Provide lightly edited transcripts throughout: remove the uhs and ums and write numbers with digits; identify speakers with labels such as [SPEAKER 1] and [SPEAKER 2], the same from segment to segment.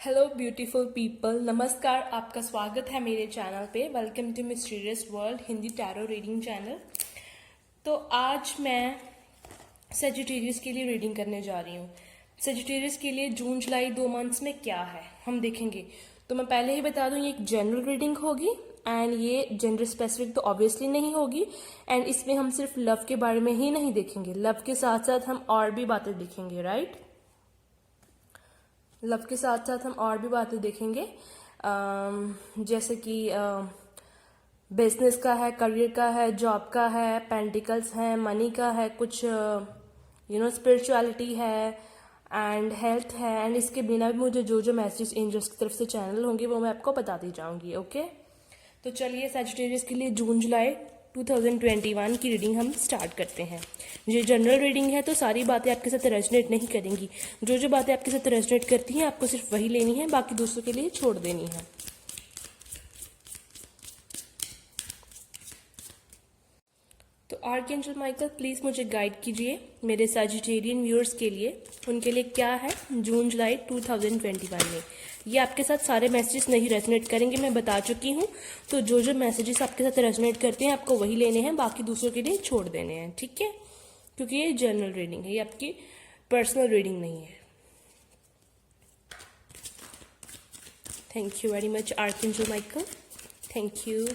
[SPEAKER 1] Hello beautiful people, नमस्कार। आपका स्वागत है मेरे चैनल पे। Welcome to mysterious world Hindi tarot reading channel. तो आज मैं सेजिटेरियस के लिए रीडिंग करने जा रही हूँ। सेजिटेरियस के लिए जून जुलाई 2 मंथ्स में क्या है हम देखेंगे। तो मैं पहले ही बता दूँ, ये एक जनरल रीडिंग होगी एंड ये जेंडर स्पेसिफिक तो ऑब्वियसली नहीं होगी। एंड इसमें हम सिर्फ लव के बारे में ही नहीं देखेंगे, लव के साथ साथ हम और भी बातें देखेंगे, राइट। लव के साथ साथ हम और भी बातें देखेंगे, जैसे कि बिजनेस का है, करियर का है, जॉब का है, पेंटिकल्स है, मनी का है, कुछ स्पिरिचुअलिटी है एंड हेल्थ है। एंड इसके बिना भी मुझे जो जो मैसेजेस एंजल्स की तरफ से चैनल होंगे वो मैं आपको बताती जाऊंगी। ओके, तो चलिए सैजिटेरियस के लिए जून जुलाई 2021 की रीडिंग हम स्टार्ट करते हैं। ये जनरल रीडिंग है तो सारी बातें आपके साथ रेजोनेट नहीं करेंगी। जो जो बातें आपके साथ रेजोनेट करती हैं आपको सिर्फ वही लेनी है, बाकी दूसरों के लिए छोड़ देनी है। तो आर्कएंजल माइकल प्लीज मुझे गाइड कीजिए मेरे सैजिटेरियन व्यूअर्स के लिए, उनके लिए क्या है जून जुलाई 2021 में। ये आपके साथ सारे मैसेजेस नहीं रेजोनेट करेंगे, मैं बता चुकी हूँ। तो जो जो मैसेजेस आपके साथ रेजोनेट करते हैं आपको वही लेने हैं, बाकी दूसरों के लिए छोड़ देने हैं, ठीक है। क्योंकि ये जनरल रीडिंग है, ये आपकी पर्सनल रीडिंग नहीं है। Thank you very much archangel Michael, thank you.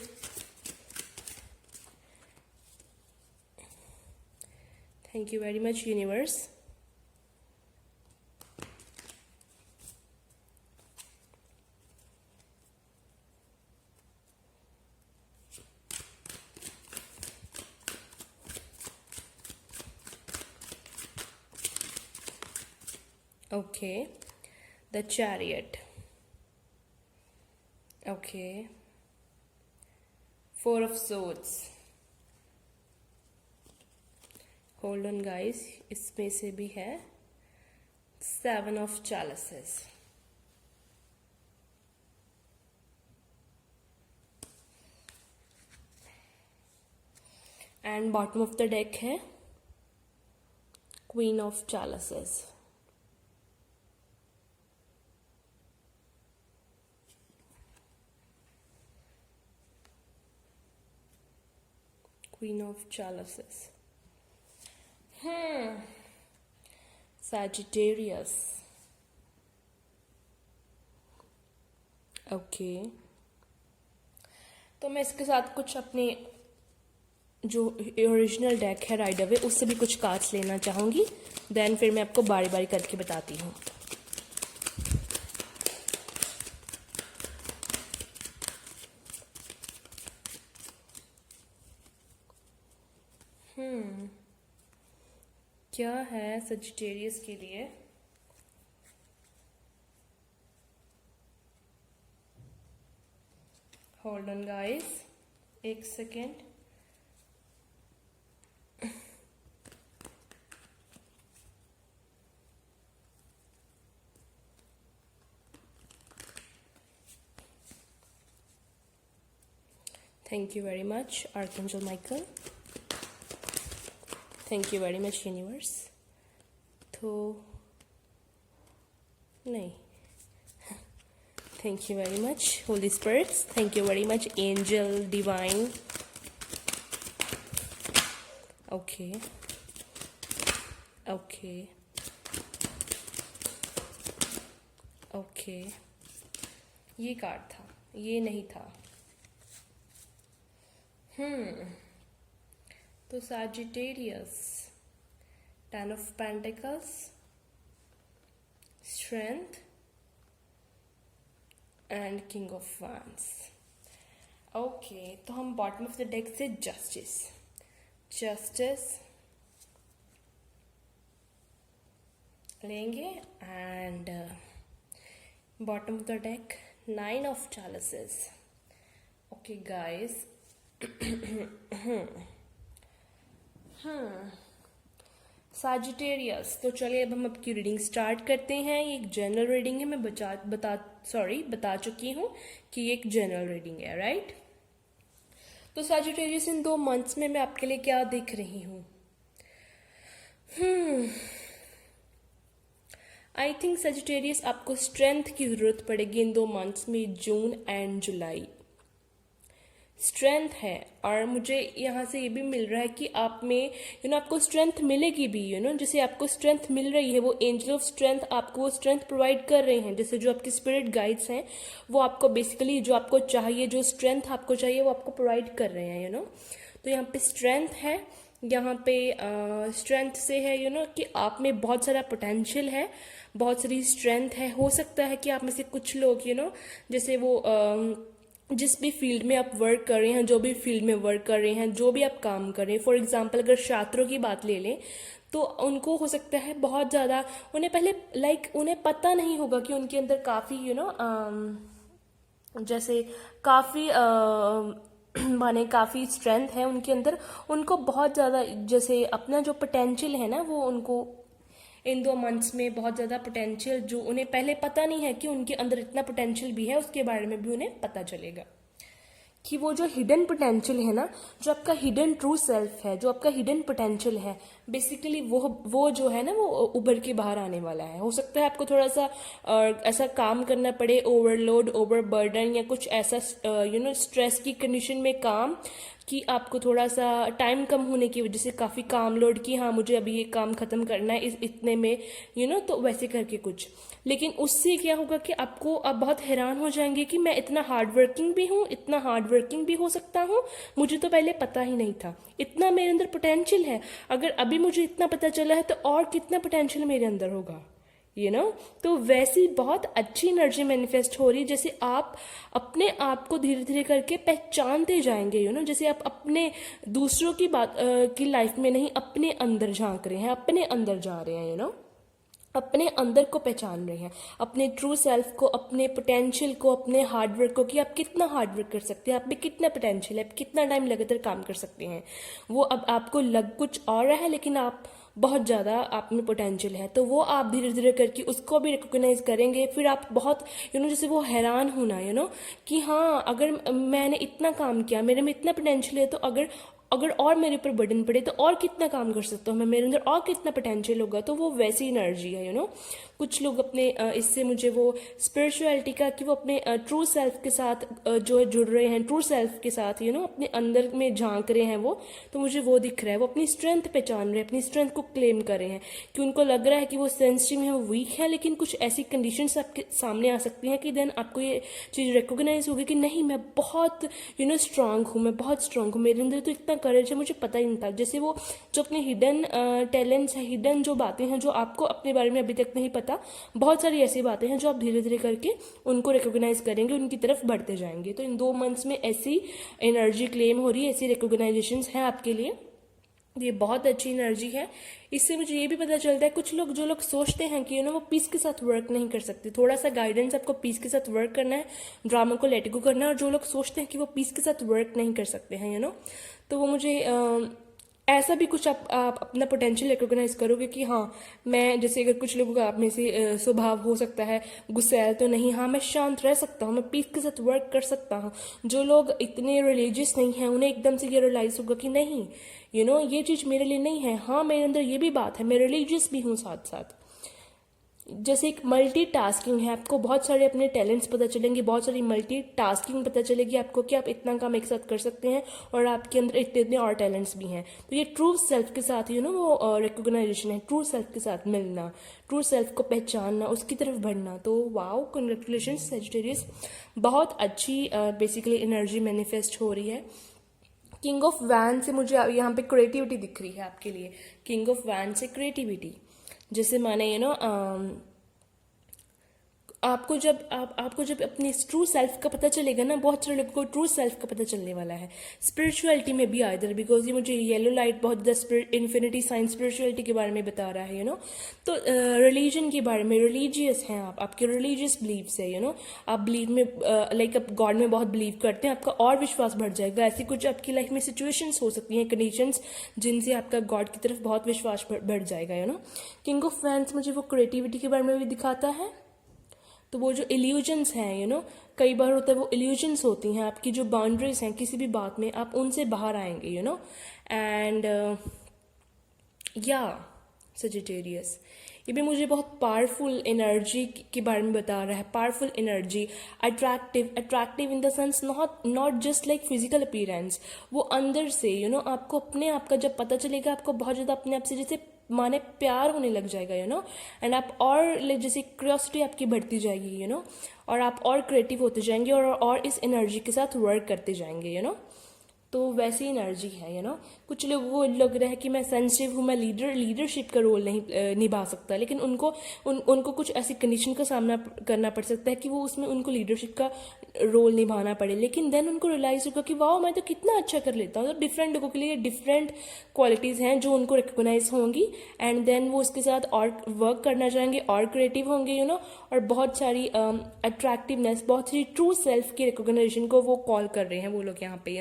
[SPEAKER 1] Thank you very much, universe. Okay, the Chariot. Okay, Four of Swords. Hold on guys, इसमें से भी है Seven of Chalices. And bottom of the deck है Queen of Chalices. Queen of Chalices. Sagittarius. Okay, तो मैं इसके साथ कुछ अपने जो ओरिजिनल डेक है राइडर वे उससे भी कुछ कार्ड्स लेना चाहूँगी, देन फिर मैं आपको बारी बारी करके बताती हूँ। क्या है सजिटेरियस के लिए। होल्ड ऑन गाइस, एक second. Thank you very much archangel Michael, thank you very much universe. तो नहीं, thank you very much holy spirits, thank you very much angel divine. Okay okay okay, ये card था, ये नहीं था। तो Sagittarius, Ten of Pentacles, Strength and King of Wands. Okay, तो हम बॉटम ऑफ द डेक से जस्टिस लेंगे and bottom of the deck Nine of Chalices. Okay guys, Sagittarius, तो चलिए अब हम आपकी रीडिंग स्टार्ट करते हैं। ये एक जनरल रीडिंग है, मैं बता चुकी हूँ कि ये एक जनरल रीडिंग है, राइट। तो Sagittarius इन 2 मंथ्स में मैं आपके लिए क्या देख रही हूँ। आई थिंक सजिटेरियस आपको स्ट्रेंथ की ज़रूरत पड़ेगी इन 2 मंथ्स में, जून एंड जुलाई। स्ट्रेंथ है, और मुझे यहाँ से ये भी मिल रहा है कि आप में आपको स्ट्रेंथ मिलेगी भी, जैसे आपको स्ट्रेंथ मिल रही है, वो एंजल ऑफ स्ट्रेंथ आपको वो स्ट्रेंथ प्रोवाइड कर रहे हैं। जैसे जो आपके स्पिरिट गाइड्स हैं वो आपको बेसिकली जो आपको चाहिए, जो स्ट्रेंथ आपको चाहिए वो आपको प्रोवाइड कर रहे हैं, तो यहाँ पे स्ट्रेंथ है, यहाँ पे स्ट्रेंथ से है कि आप में बहुत सारा पोटेंशियल है, बहुत सारी स्ट्रेंथ है। हो सकता है कि आप में से कुछ लोग जैसे वो जिस भी फील्ड में आप वर्क कर रहे हैं, जो भी फील्ड में वर्क कर रहे हैं, जो भी आप काम कर रहे हैं, फॉर एग्जांपल अगर छात्रों की बात ले लें तो उनको हो सकता है बहुत ज़्यादा, उन्हें पहले उन्हें पता नहीं होगा कि उनके अंदर काफ़ी जैसे काफ़ी माने काफ़ी स्ट्रेंथ है उनके अंदर, उनको बहुत ज़्यादा जैसे अपना जो पोटेंशियल है ना, वो उनको इन 2 मंथ्स में बहुत ज़्यादा पोटेंशियल, जो उन्हें पहले पता नहीं है कि उनके अंदर इतना पोटेंशियल भी है, उसके बारे में भी उन्हें पता चलेगा कि वो जो हिडन पोटेंशियल है ना, जो आपका हिडन ट्रू सेल्फ है, जो आपका हिडन पोटेंशियल है, बेसिकली वो जो है ना, वो उभर के बाहर आने वाला है। हो सकता है आपको थोड़ा सा ऐसा काम करना पड़े, ओवरलोड, ओवरबर्डन, या कुछ ऐसा स्ट्रेस की कंडीशन में काम, कि आपको थोड़ा सा टाइम कम होने की वजह से काफ़ी काम लोड, कि हाँ मुझे अभी ये काम ख़त्म करना है इस इतने में तो वैसे करके कुछ। लेकिन उससे क्या होगा कि आपको आप बहुत हैरान हो जाएंगे कि मैं इतना हार्ड वर्किंग भी हूँ, इतना हार्ड वर्किंग भी हो सकता हूँ, मुझे तो पहले पता ही नहीं था, इतना मेरे अंदर पोटेंशियल है। अगर अभी मुझे इतना पता चला है तो और कितना पोटेंशियल मेरे अंदर होगा, तो वैसी बहुत अच्छी एनर्जी मैनिफेस्ट हो रही है, जैसे आप अपने आप को धीरे धीरे करके पहचानते जाएंगे, जैसे आप अपने दूसरों की बात की लाइफ में नहीं, अपने अंदर झांक रहे हैं, अपने अंदर जा रहे हैं, अपने अंदर को पहचान रहे हैं, अपने ट्रू सेल्फ को, अपने पोटेंशियल को, अपने हार्डवर्क को, कि आप कितना हार्डवर्क कर सकते हैं, आप में कितना पोटेंशियल है, आप कितना टाइम लगातार काम कर सकते हैं। वो अब आपको लग कुछ और रहा है, लेकिन आप बहुत ज़्यादा आप में पोटेंशियल है, तो वो आप धीरे धीरे करके उसको भी रिकॉग्नाइज करेंगे। फिर आप बहुत जैसे वो हैरान होना कि हाँ अगर मैंने इतना काम किया, मेरे में इतना पोटेंशियल है, तो अगर और मेरे ऊपर बर्डन पड़े तो और कितना काम कर सकता हूँ मैं, मेरे अंदर और कितना पोटेंशियल होगा। तो वो वैसी एनर्जी है कुछ लोग अपने इससे मुझे वो स्पिरिचुअलिटी का, कि वो अपने ट्रू सेल्फ के साथ जो जुड़ रहे हैं, ट्रू सेल्फ के साथ अपने अंदर में झांक रहे हैं वो, तो मुझे वो दिख रहा है। वो अपनी स्ट्रेंथ पहचान रहे हैं, अपनी स्ट्रेंथ को क्लेम कर रहे हैं, कि उनको लग रहा है कि वो सेंसिटिव है, वो वीक है, लेकिन कुछ ऐसी कंडीशंस आपके सामने आ सकती हैं कि देन आपको ये चीज़ रिकॉग्नाइज होगी कि नहीं मैं बहुत स्ट्रांग हूँ, मैं बहुत स्ट्रांग हूँ, मेरे अंदर तो इतना करेज है, मुझे पता ही नहीं था। जैसे वो जो अपने हिडन टैलेंट्स है, हिडन जो बातें हैं जो आपको अपने बारे में अभी तक नहीं पता, बहुत सारी ऐसी बातें हैं जो आप धीरे धीरे करके उनको रिकॉग्नाइज करेंगे, उनकी तरफ बढ़ते जाएंगे। तो इन 2 मंथ्स में ऐसी एनर्जी क्लेम हो रही है, ऐसी रिकॉग्नाइजेशंस हैं आपके लिए, ये बहुत अच्छी एनर्जी है। इससे मुझे ये भी पता चलता है कुछ लोग, जो लोग सोचते हैं कि वो पीस के साथ वर्क नहीं कर सकते, थोड़ा सा गाइडेंस, आपको पीस के साथ वर्क करना है, ड्रामा को लेट गो करना है, और जो लोग सोचते हैं कि वो पीस के साथ वर्क नहीं कर सकते हैं तो वो मुझे ऐसा भी कुछ आप अपना पोटेंशियल रिकॉग्नाइज करोगे कि हाँ मैं, जैसे अगर कुछ लोगों का आप में से स्वभाव हो सकता है गुस्सैल, तो नहीं, हाँ मैं शांत रह सकता हूँ, मैं पीस के साथ वर्क कर सकता हूँ। जो लोग इतने रिलीजियस नहीं हैं, उन्हें एकदम से ये रियलाइज होगा कि नहीं ये चीज़ मेरे लिए नहीं है, हाँ मेरे अंदर ये भी बात है, मैं रिलीजियस भी हूँ साथ साथ। जैसे एक मल्टीटास्किंग है, आपको बहुत सारे अपने टैलेंट्स पता चलेंगे, बहुत सारी मल्टीटास्किंग पता चलेगी आपको कि आप इतना काम एक साथ कर सकते हैं, और आपके अंदर इतने और टैलेंट्स भी हैं। तो ये ट्रू सेल्फ के साथ वो रिकॉग्नाइजेशन है, ट्रू सेल्फ के साथ मिलना, ट्रू सेल्फ को पहचानना, उसकी तरफ बढ़ना। तो वाओ, कंग्रेचुलेशन सजिटेरियस, बहुत अच्छी बेसिकली एनर्जी मैनिफेस्ट हो रही है। किंग ऑफ वैन से मुझे यहाँ पे क्रिएटिविटी दिख रही है आपके लिए, किंग ऑफ वैन से क्रिएटिविटी, जैसे माने आपको जब अपनी ट्रू सेल्फ का पता चलेगा ना, बहुत सारे लोगों को ट्रू सेल्फ का पता चलने वाला है, स्पिरिचुअलिटी में भी आइदर, बिकॉज ये मुझे येलो लाइट बहुत इन्फिनिटी साइंस स्पिरिचुअलिटी के बारे में बता रहा है तो रिलीजन के बारे में, रिलीजियस हैं आप, आपके रिलीजियस बिलीव्स है आप बिलीव में लाइक आप गॉड में बहुत बिलीव करते हैं, आपका और विश्वास बढ़ जाएगा। ऐसी कुछ आपकी लाइफ में सिचुएशंस हो सकती हैं, कंडीशंस, जिनसे आपका गॉड की तरफ बहुत विश्वास बढ़ जाएगा किंग ऑफ वैंड्स मुझे वो क्रिएटिविटी के बारे में भी दिखाता है। तो वो जो इल्यूजन्स हैं कई बार होता है, वो इल्यूजन्स होती हैं, आपकी जो बाउंड्रीज हैं किसी भी बात में, आप उनसे बाहर आएंगे एंड या सजिटेरियस, ये भी मुझे बहुत पावरफुल एनर्जी के बारे में बता रहा है। Powerful energy, attractive in the sense not just like physical appearance, वो अंदर से आपको अपने आप का जब पता चलेगा, आपको बहुत ज़्यादा अपने आप से जैसे माने प्यार होने लग जाएगा एंड आप और जैसे क्यूरियोसिटी आपकी बढ़ती जाएगी और आप और क्रिएटिव होते जाएंगे और इस एनर्जी के साथ वर्क करते जाएंगे तो वैसी एनर्जी है कुछ लोगों को लग रहा है कि मैं सेंसिटिव हूँ, मैं लीडरशिप का रोल नहीं निभा सकता, लेकिन उनको कुछ ऐसी कंडीशन का सामना करना पड़ सकता है कि वो उसमें उनको लीडरशिप का रोल निभाना पड़े, लेकिन देन उनको रियलाइज होगा कि वाह मैं तो कितना अच्छा कर लेता हूँ। तो डिफरेंट लोगों के लिए डिफरेंट क्वालिटीज़ हैं जो उनको रिकोगनाइज होंगी एंड देन वो उसके साथ और वर्क करना चाहेंगे और क्रिएटिव होंगे और बहुत सारी अट्रैक्टिवनेस, बहुत सारी ट्रू सेल्फ की रिकोगनाइजेशन को वो कॉल कर रहे हैं वो लोग यहाँ पे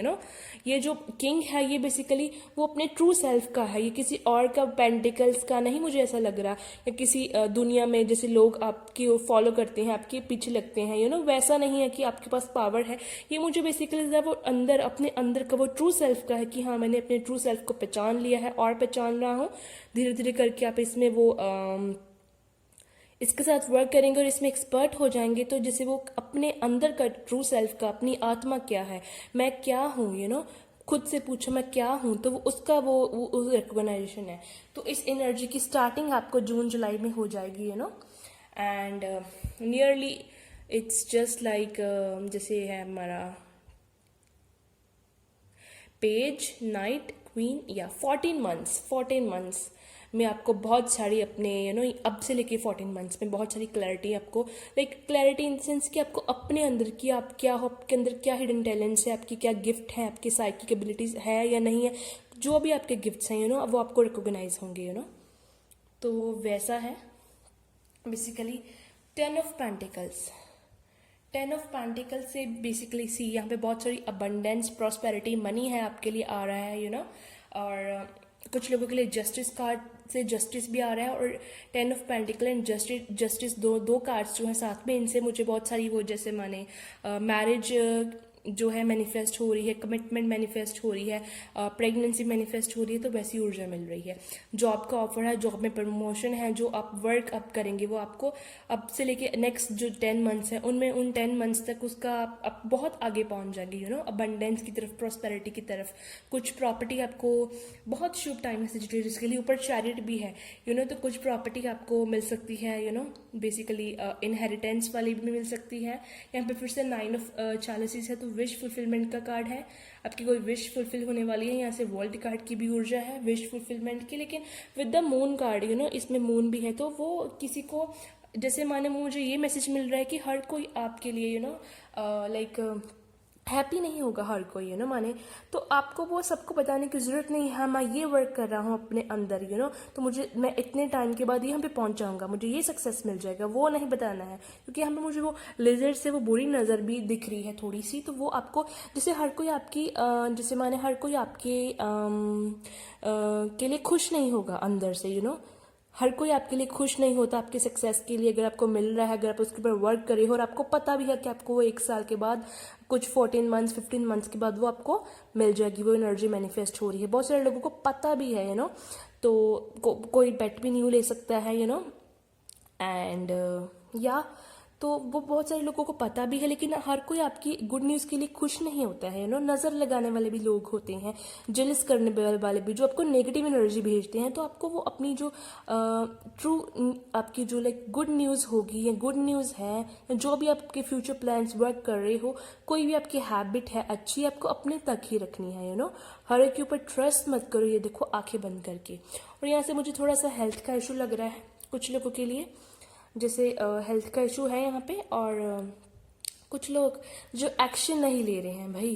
[SPEAKER 1] ये जो किंग है ये बेसिकली वो अपने ट्रू सेल्फ का है, ये किसी और का पेंटिकल्स का नहीं मुझे ऐसा लग रहा, या किसी दुनिया में जैसे लोग आपकी फॉलो करते हैं, आपके पीछे लगते हैं वैसा नहीं है कि आपके पास पावर है। ये मुझे बेसिकली वो अंदर अपने अंदर का वो ट्रू सेल्फ का है कि हाँ मैंने अपने ट्रू सेल्फ को पहचान लिया है और पहचान रहा हूँ। धीरे धीरे करके आप इसमें वो इसके साथ वर्क करेंगे और इसमें एक्सपर्ट हो जाएंगे, तो जैसे वो अपने अंदर का ट्रू सेल्फ का, अपनी आत्मा क्या है, मैं क्या हूँ खुद से पूछो मैं क्या हूँ, तो वो उसका वो रिकॉग्नाइजेशन है। तो इस एनर्जी की स्टार्टिंग आपको जून जुलाई में हो जाएगी and nearly it's just like जैसे है हमारा पेज नाइट क्वीन या 14 मंथ्स में आपको बहुत सारी अपने अब से लेके 14 मंथ्स में बहुत सारी क्लैरिटी आपको, like clarity in the sense कि आपको अपने अंदर की आप क्या हो, आपके अंदर क्या हिडन टैलेंट्स है, आपकी क्या गिफ्ट है, आपकी साइकिक एबिलिटीज है या नहीं है, जो भी आपके गिफ्ट्स हैं वो आपको रिकॉग्नाइज होंगे तो वैसा है बेसिकली। 10 ऑफ पेंटिकल्स से बेसिकली सी यहाँ पे बहुत सारी अबंडेंस, प्रॉस्पेरिटी, मनी है आपके लिए आ रहा है और कुछ लोगों के लिए जस्टिस कार्ड से जस्टिस भी आ रहा है और 10 ऑफ पेंटिकल एंड जस्टिस दो कार्ड्स जो हैं साथ में, इनसे मुझे बहुत सारी वो जैसे माने मैरिज जो है मैनिफेस्ट हो रही है, कमिटमेंट मैनिफेस्ट हो रही है, प्रेगनेंसी मैनिफेस्ट हो रही है, तो वैसी ऊर्जा मिल रही है। जॉब का ऑफर है, जॉब में प्रमोशन है, जो आप वर्क अप करेंगे वो आपको अब से लेके नेक्स्ट जो 10 मंथ्स हैं उनमें उन 10 मंथ्स तक उसका आप बहुत आगे पहुंच जाएंगे अबंडेंस की तरफ, प्रॉस्पेरिटी की तरफ। कुछ प्रॉपर्टी आपको बहुत शुभ टाइम है सेजिटेरियस के लिए, ऊपर चैरिट भी है तो कुछ प्रॉपर्टी आपको मिल सकती है बेसिकली इनहेरिटेंस वाली भी मिल सकती है। यहाँ पे फिर से 9 ऑफ चैलिसेस है, तो विश फुलफिलमेंट का कार्ड है, आपकी कोई विश फुलफिल होने वाली है। यहाँ से वर्ल्ड कार्ड की भी ऊर्जा है विश फुलफिलमेंट की, लेकिन विद द मून कार्ड इसमें मून भी है, तो वो किसी को जैसे माने मुझे ये मैसेज मिल रहा है कि हर कोई आपके लिए लाइक हैप्पी नहीं होगा हर कोई माने, तो आपको वो सबको बताने की ज़रूरत नहीं है मैं ये वर्क कर रहा हूँ अपने अंदर तो मैं इतने टाइम के बाद यहाँ पे पहुँच जाऊँगा, मुझे ये सक्सेस मिल जाएगा, वो नहीं बताना है। क्योंकि यहाँ पे मुझे वो लेजर से वो बुरी नज़र भी दिख रही है थोड़ी सी, तो वो आपको जैसे हर कोई आपकी जैसे माने हर कोई आपके के लिए खुश नहीं होगा अंदर से हर कोई आपके लिए खुश नहीं होता आपके सक्सेस के लिए। अगर आपको मिल रहा है, अगर आप उसके ऊपर वर्क कर रहे हो और आपको पता भी है कि आपको वो 1 साल के बाद, कुछ 14 मंथ्स 15 मंथ्स के बाद वो आपको मिल जाएगी, वो एनर्जी मैनिफेस्ट हो रही है। बहुत सारे लोगों को पता भी है तो कोई बेट भी नहीं ले सकता है एंड या तो वो बहुत सारे लोगों को पता भी है, लेकिन हर कोई आपकी गुड न्यूज़ के लिए खुश नहीं होता है नज़र लगाने वाले भी लोग होते हैं, जेलस करने वाले भी, जो आपको नेगेटिव एनर्जी भेजते हैं। तो आपको वो अपनी जो ट्रू आपकी जो लाइक गुड न्यूज़ होगी या गुड न्यूज़ है, जो भी आपके फ्यूचर प्लान्स वर्क कर रहे हो, कोई भी आपकी हैबिट है अच्छी, आपको अपने तक ही रखनी है हर एक के ऊपर ट्रस्ट मत करो, ये देखो आंखें बंद करके। और यहाँ से मुझे थोड़ा सा हेल्थ का इशू लग रहा है कुछ लोगों के लिए, जैसे हेल्थ का इशू है यहाँ पे, और कुछ लोग जो एक्शन नहीं ले रहे हैं भाई,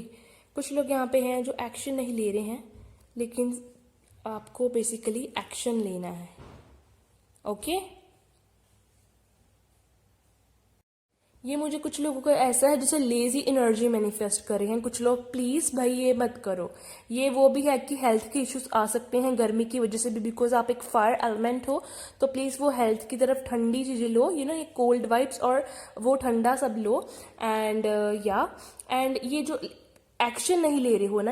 [SPEAKER 1] कुछ लोग यहाँ पे हैं जो एक्शन नहीं ले रहे हैं, लेकिन आपको बेसिकली एक्शन लेना है। ओके, ये मुझे कुछ लोगों का ऐसा है जैसे लेजी एनर्जी मैनिफेस्ट कर रहे हैं कुछ लोग, प्लीज भाई ये मत करो। ये वो भी है कि हेल्थ के इश्यूज आ सकते हैं गर्मी की वजह से भी, बिकॉज आप एक फायर एलिमेंट हो, तो प्लीज वो हेल्थ की तरफ ठंडी चीजें लो, ये कोल्ड वाइब्स और वो ठंडा सब लो। एंड या एंड ये जो एक्शन नहीं ले रहे हो ना,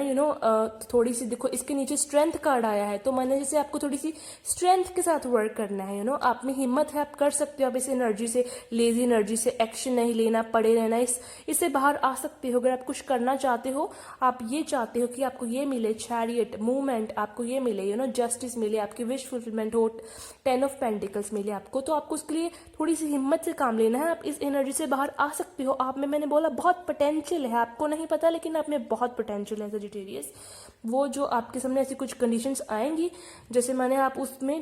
[SPEAKER 1] थोड़ी सी देखो इसके नीचे स्ट्रेंथ कार्ड आया है, तो मैंने जैसे आपको थोड़ी सी स्ट्रेंथ के साथ वर्क करना है, आप में हिम्मत है, आप कर सकते हो, आप इस एनर्जी से, लेजी एनर्जी से एक्शन नहीं लेना, पड़े रहना, इससे बाहर आ सकते हो। अगर आप कुछ करना चाहते हो, आप ये चाहते हो कि आपको ये मिले, चैरियट मूवमेंट आपको ये मिले, जस्टिस मिले, आपकी विश फुलफिलमेंट हो, 10 ऑफ पेंटिकल्स मिले आपको, तो आपको उसके लिए थोड़ी सी हिम्मत से काम लेना है। आप इस एनर्जी से बाहर आ सकते हो। आप में मैंने बोला बहुत पोटेंशियल है, आपको नहीं पता, लेकिन आप में बहुत पोटेंशियल है सजिटेरियस। वो जो आपके सामने ऐसी कुछ कंडीशंस आएंगी, जैसे मैंने आप उसमें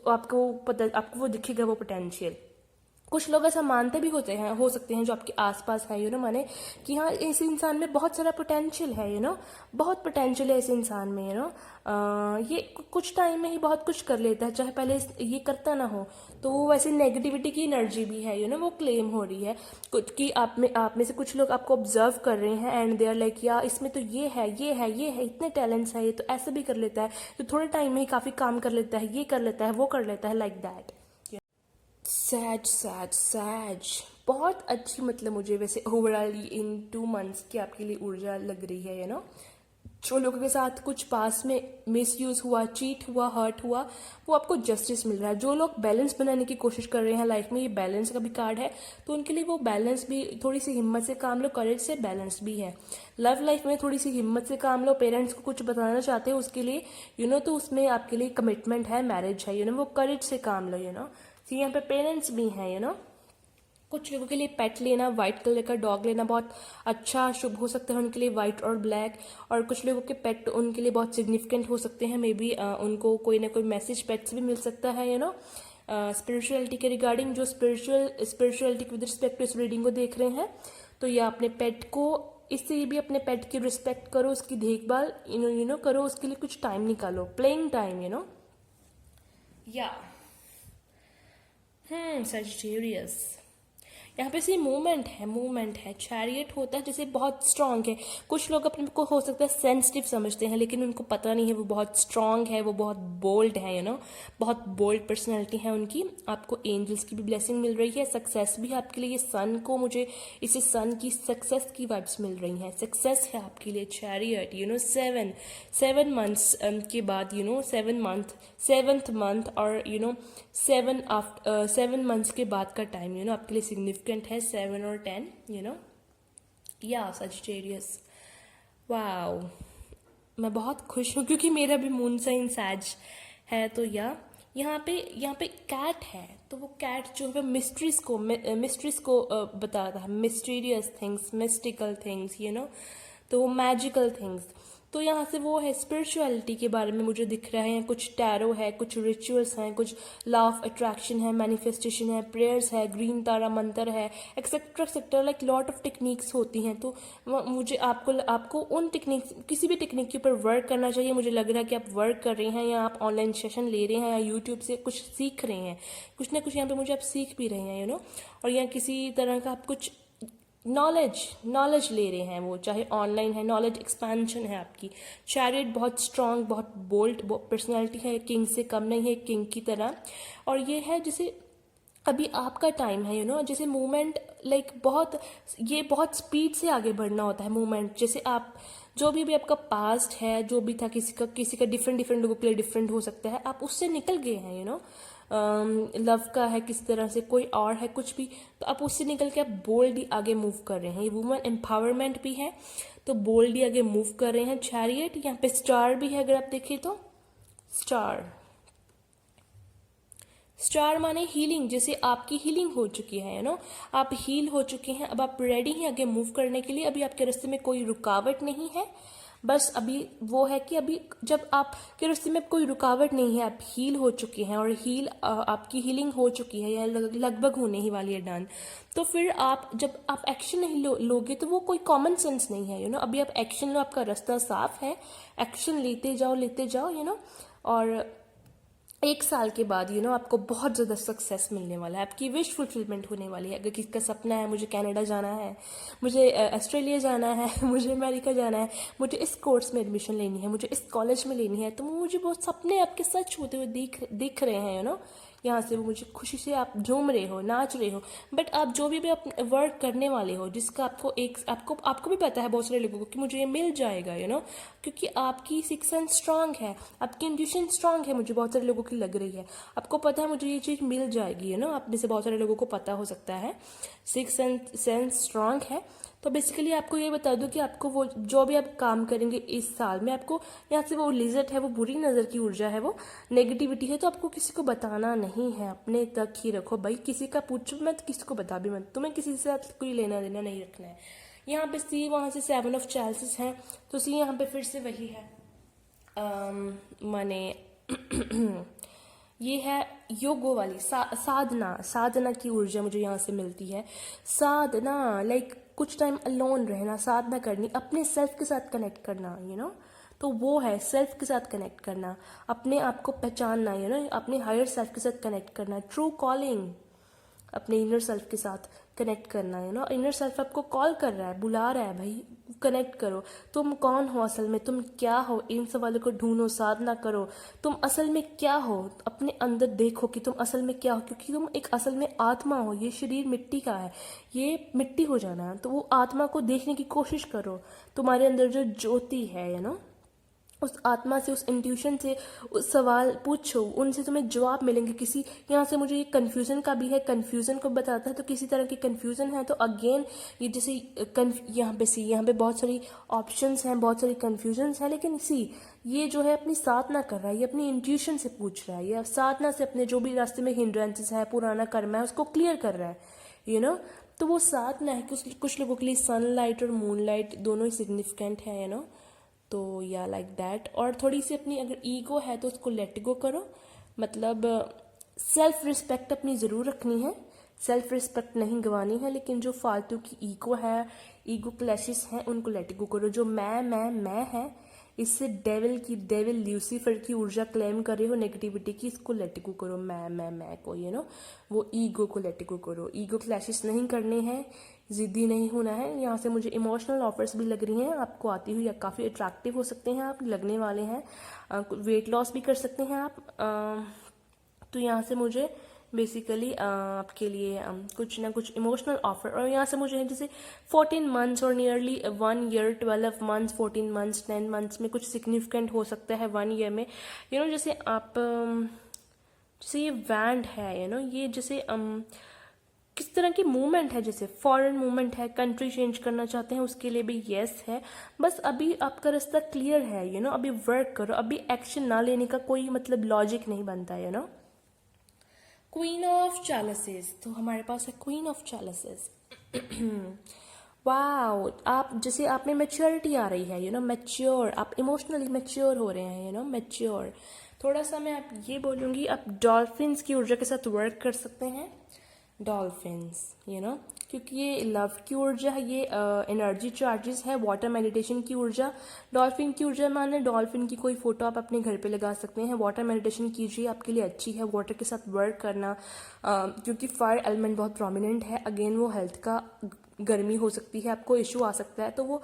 [SPEAKER 1] आपको पता, आपको वो दिखेगा वो पोटेंशियल। कुछ लोग ऐसा मानते भी होते हैं, हो सकते हैं जो आपके आसपास है, माने कि हाँ इस इंसान में बहुत सारा पोटेंशियल है, बहुत पोटेंशियल है इस इंसान में, ये कुछ टाइम में ही बहुत कुछ कर लेता है, चाहे पहले ये करता ना हो। तो वो वैसे नेगेटिविटी की एनर्जी भी है, वो क्लेम हो रही है कुछ कि आप में से कुछ लोग आपको ऑब्जर्व कर रहे हैं एंड दे आर लाइक या इसमें तो ये है, ये है, ये है, इतने टैलेंट्स है, ये तो ऐसे भी कर लेता है, तो थोड़े टाइम में ही काफ़ी काम कर लेता है, ये कर लेता है, वो कर लेता है, लाइक दैट। सैज सैज सैज बहुत अच्छी, मतलब मुझे वैसे ओवरऑल इन 2 मंथ्स की आपके लिए ऊर्जा लग रही है, जो लोगों के साथ कुछ पास में मिसयूज हुआ, चीट हुआ, हर्ट हुआ, वो आपको जस्टिस मिल रहा है। जो लोग बैलेंस बनाने की कोशिश कर रहे हैं लाइफ में, ये बैलेंस का भी कार्ड है, तो उनके लिए वो बैलेंस भी, थोड़ी सी हिम्मत से काम लो, करेज से बैलेंस भी है। लव लाइफ में थोड़ी सी हिम्मत से काम लो, पेरेंट्स को कुछ बताना चाहते हो उसके लिए, तो उसमें आपके लिए कमिटमेंट है, मैरिज है, वो करेज से काम लो, तो यहाँ पे पेरेंट्स भी हैं, कुछ लोगों के लिए पेट लेना, व्हाइट कलर का डॉग लेना बहुत अच्छा शुभ हो सकता है उनके लिए, व्हाइट और ब्लैक। और कुछ लोगों के पेट उनके लिए बहुत सिग्निफिकेंट हो सकते हैं, मे बी उनको कोई ना कोई मैसेज पेट से भी मिल सकता है, स्पिरिचुअलिटी के रिगार्डिंग, जो स्पिरिचुअलिटी विद रिस्पेक्ट टू इस रीडिंग को देख रहे हैं, तो या अपने पेट को, इससे भी अपने पेट की रिस्पेक्ट करो, उसकी देखभाल करो, उसके लिए कुछ टाइम निकालो, प्लेइंग टाइम, या सजिटेरियस यहाँ पे सी मूवमेंट है, चैरियट होता है जैसे बहुत स्ट्रांग है। कुछ लोग अपने को हो सकता है सेंसिटिव समझते हैं, लेकिन उनको पता नहीं है वो बहुत स्ट्रांग है, वो बहुत बोल्ड है, बहुत बोल्ड पर्सनैलिटी है उनकी। आपको एंजल्स की भी ब्लेसिंग मिल रही है, सक्सेस भी आपके लिए, सन को मुझे इसे सन की सक्सेस की वाइब्स मिल रही हैं, सक्सेस है आपके लिए। चैरियट 7 मंथ्स के बाद 7th मंथ और 7 मंथ्स के बाद का टाइम आपके लिए सिग्निफिकेंट है, 7 और 10 या सजिटेरियस। वाओ, मैं बहुत खुश हूँ क्योंकि मेरा भी मून साइन सैज है। तो यहाँ पे कैट है, तो वो कैट जो है मिस्ट्रीज को बताता है, मिस्टीरियस थिंग्स, मिस्टिकल थिंग्स, तो वो मैजिकल थिंग्स। तो यहाँ से वो है स्पिरिचुअलिटी के बारे में मुझे दिख रहे हैं, कुछ टैरो है, कुछ रिचुअल्स हैं, कुछ लॉ ऑफ अट्रैक्शन है, मैनिफेस्टेशन है, प्रेयर्स है, ग्रीन तारा मंत्र है, etcetera etcetera, like lot of techniques होती हैं। तो मुझे आपको उन टेक्निक्स, किसी भी टेक्निक के ऊपर वर्क करना चाहिए। मुझे लग रहा है कि आप वर्क कर रहे हैं, या आप ऑनलाइन सेशन ले रहे हैं, या यूट्यूब से कुछ सीख रहे हैं, कुछ ना कुछ यहाँ पे मुझे आप सीख भी रहे हैं, और यहाँ किसी तरह का आप कुछ नॉलेज ले रहे हैं, वो चाहे ऑनलाइन है, नॉलेज एक्सपेंशन है आपकी। चैरियट बहुत स्ट्रांग, बहुत बोल्ड पर्सनैलिटी है, किंग से कम नहीं है, किंग की तरह। और ये है जैसे अभी आपका टाइम है, जैसे मूवमेंट लाइक बहुत स्पीड से आगे बढ़ना होता है मूवमेंट। जैसे आप जो भी आपका पास्ट है, जो भी था, किसी का डिफरेंट लोगों के लिए डिफरेंट हो सकता है, आप उससे निकल गए हैं, लव का है किसी तरह से, कोई और है कुछ भी, तो आप उससे निकल के आप बोल्डली आगे मूव कर रहे हैं। ये वुमेन एम्पावरमेंट भी है, तो बोल्डली आगे मूव कर रहे हैं। चैरियट, यहाँ पे स्टार भी है, अगर आप देखें तो स्टार माने हीलिंग, जैसे आपकी हीलिंग हो चुकी है, आप हील हो चुके हैं, अब आप रेडी हैं आगे मूव करने के लिए। अभी आपके रास्ते में कोई रुकावट नहीं है, बस अभी वो है कि अभी जब आपके रास्ते में कोई रुकावट नहीं है, आप हील हो चुके हैं, और आपकी हीलिंग हो चुकी है, या लगभग होने ही वाली है डन। तो फिर जब आप एक्शन नहीं लोगे तो वो कोई कॉमन सेंस नहीं है, अभी आप एक्शन लो, आपका रास्ता साफ है, एक्शन लेते जाओ, और 1 साल के बाद आपको बहुत ज़्यादा सक्सेस मिलने वाला है, आपकी विश फुलफिलमेंट होने वाली है। अगर किसी का सपना है, मुझे कनाडा जाना है, मुझे ऑस्ट्रेलिया जाना है, मुझे अमेरिका जाना है, मुझे इस कोर्स में एडमिशन लेनी है, मुझे इस कॉलेज में लेनी है, तो मुझे बहुत सपने आपके सच होते हुए दिख रहे हैं, यहाँ से वो मुझे खुशी से आप झूम रहे हो, नाच रहे हो, बट आप जो भी आप वर्क करने वाले हो जिसका आपको भी पता है बहुत सारे लोगों को कि मुझे ये मिल जाएगा, क्योंकि आपकी सिक्स सेंस स्ट्रांग है, आपकी इंट्यूशन स्ट्रांग है, मुझे बहुत सारे लोगों की लग रही है, आपको पता है मुझे ये चीज़ मिल जाएगी, आप में से बहुत सारे लोगों को पता हो सकता है सिक्स सेंस स्ट्रांग है। तो बेसिकली आपको ये बता दूं कि आपको वो जो भी आप काम करेंगे इस साल में, आपको यहाँ से वो लिजट है, वो बुरी नज़र की ऊर्जा है, वो नेगेटिविटी है, तो आपको किसी को बताना नहीं है, अपने तक ही रखो भाई। किसी का पूछो मत, किसी को बता भी मत, तुम्हें किसी से कोई लेना देना नहीं रखना है। यहाँ पे सी, वहाँ से 7 ऑफ चांसेस हैं, तो सी यहाँ पे फिर से वही है, माने ये है योगो वाली साधना की ऊर्जा मुझे यहाँ से मिलती है। साधना लाइक कुछ टाइम अलोन रहना, साधना करनी, अपने सेल्फ के साथ कनेक्ट करना, तो वो है सेल्फ के साथ कनेक्ट करना, अपने आप को पहचानना, अपने हायर सेल्फ के साथ कनेक्ट करना, ट्रू कॉलिंग, अपने इनर सेल्फ के साथ कनेक्ट करना, इनर सेल्फ आपको कॉल कर रहा है, बुला रहा है, भाई कनेक्ट करो, तुम कौन हो असल में, तुम क्या हो, इन सवालों को ढूंढो, साधना करो, तुम असल में क्या हो, अपने अंदर देखो कि तुम असल में क्या हो, क्योंकि तुम एक असल में आत्मा हो, ये शरीर मिट्टी का है, ये मिट्टी हो जाना है, तो वो आत्मा को देखने की कोशिश करो, तुम्हारे अंदर जो ज्योति है, उस आत्मा से, उस इंट्यूशन से उस सवाल पूछो, उनसे तुम्हें जवाब मिलेंगे। किसी यहाँ से मुझे ये कन्फ्यूज़न का भी है, कन्फ्यूज़न को बताता है, तो किसी तरह की कन्फ्यूज़न है तो अगेन ये जैसे यहाँ पे बहुत सारी ऑप्शंस हैं, बहुत सारी कन्फ्यूजन्स हैं, लेकिन ये जो है अपनी साधना कर रहा है, ये अपनी इंट्यूशन से पूछ रहा है, ये साधना से अपने जो भी रास्ते में हिंड्रेंसेस है, पुराना कर्म है, उसको क्लियर कर रहा है, तो वो साधना है। कुछ लोगों के लिए सनलाइट और मूनलाइट दोनों ही सिग्निफिकेंट है, तो या लाइक दैट। और थोड़ी सी अपनी अगर ईगो है तो उसको लेट गो करो, मतलब सेल्फ रिस्पेक्ट अपनी ज़रूर रखनी है, सेल्फ रिस्पेक्ट नहीं गंवानी है, लेकिन जो फालतू की ईगो है, ईगो क्लैशेस हैं, उनको लेट गो करो। जो मैं है, इससे डेविल ल्यूसीफर की ऊर्जा क्लेम कर रहे हो नेगेटिविटी की, इसको लेट गो करो, मैं को, वो ईगो को लेट गो करो। ईगो क्लैशेस नहीं करने हैं, ज़िद्दी नहीं होना है। यहाँ से मुझे इमोशनल ऑफर्स भी लग रही हैं आपको आती हुई, या काफ़ी अट्रैक्टिव हो सकते हैं आप, लगने वाले हैं, वेट लॉस भी कर सकते हैं आप, तो यहाँ से मुझे बेसिकली आपके लिए कुछ ना कुछ इमोशनल ऑफर, और यहाँ से मुझे जैसे 14 मंथ्स और nearly 1 year, 12 months, 14 months, 10 months में कुछ सिग्निफिकेंट हो सकता है 1 ईयर में, जैसे आप जैसे ये वैंड है, ये जैसे किस तरह की मूवमेंट है, जैसे फॉरेन मूवमेंट है, कंट्री चेंज करना चाहते हैं उसके लिए भी येस है। बस अभी आपका रास्ता क्लियर है, अभी वर्क करो, अभी एक्शन ना लेने का कोई मतलब लॉजिक नहीं बनता है, क्वीन ऑफ चैलेसेस, तो हमारे पास है क्वीन ऑफ चैलेसेस। वाओ, आप जैसे आप में मैच्योरिटी आ रही है, मैच्योर, आप इमोशनली मैच्योर हो रहे हैं, मैच्योर। थोड़ा सा मैं आप ये बोलूँगी, आप डॉल्फिन्स की ऊर्जा के साथ वर्क कर सकते हैं, डॉल्फिन्स, क्योंकि ये लव की ऊर्जा है, ये एनर्जी चार्जेस है, वाटर मेडिटेशन की ऊर्जा, डॉल्फिन की ऊर्जा माने डॉल्फिन की कोई फोटो आप अपने घर पे लगा सकते हैं, वाटर मेडिटेशन कीजिए, आपके लिए अच्छी है वाटर के साथ वर्क करना, क्योंकि फायर एलिमेंट बहुत प्रोमिनेंट है, अगेन वो हेल्थ का गर्मी हो सकती है, आपको इशू आ सकता है, तो वो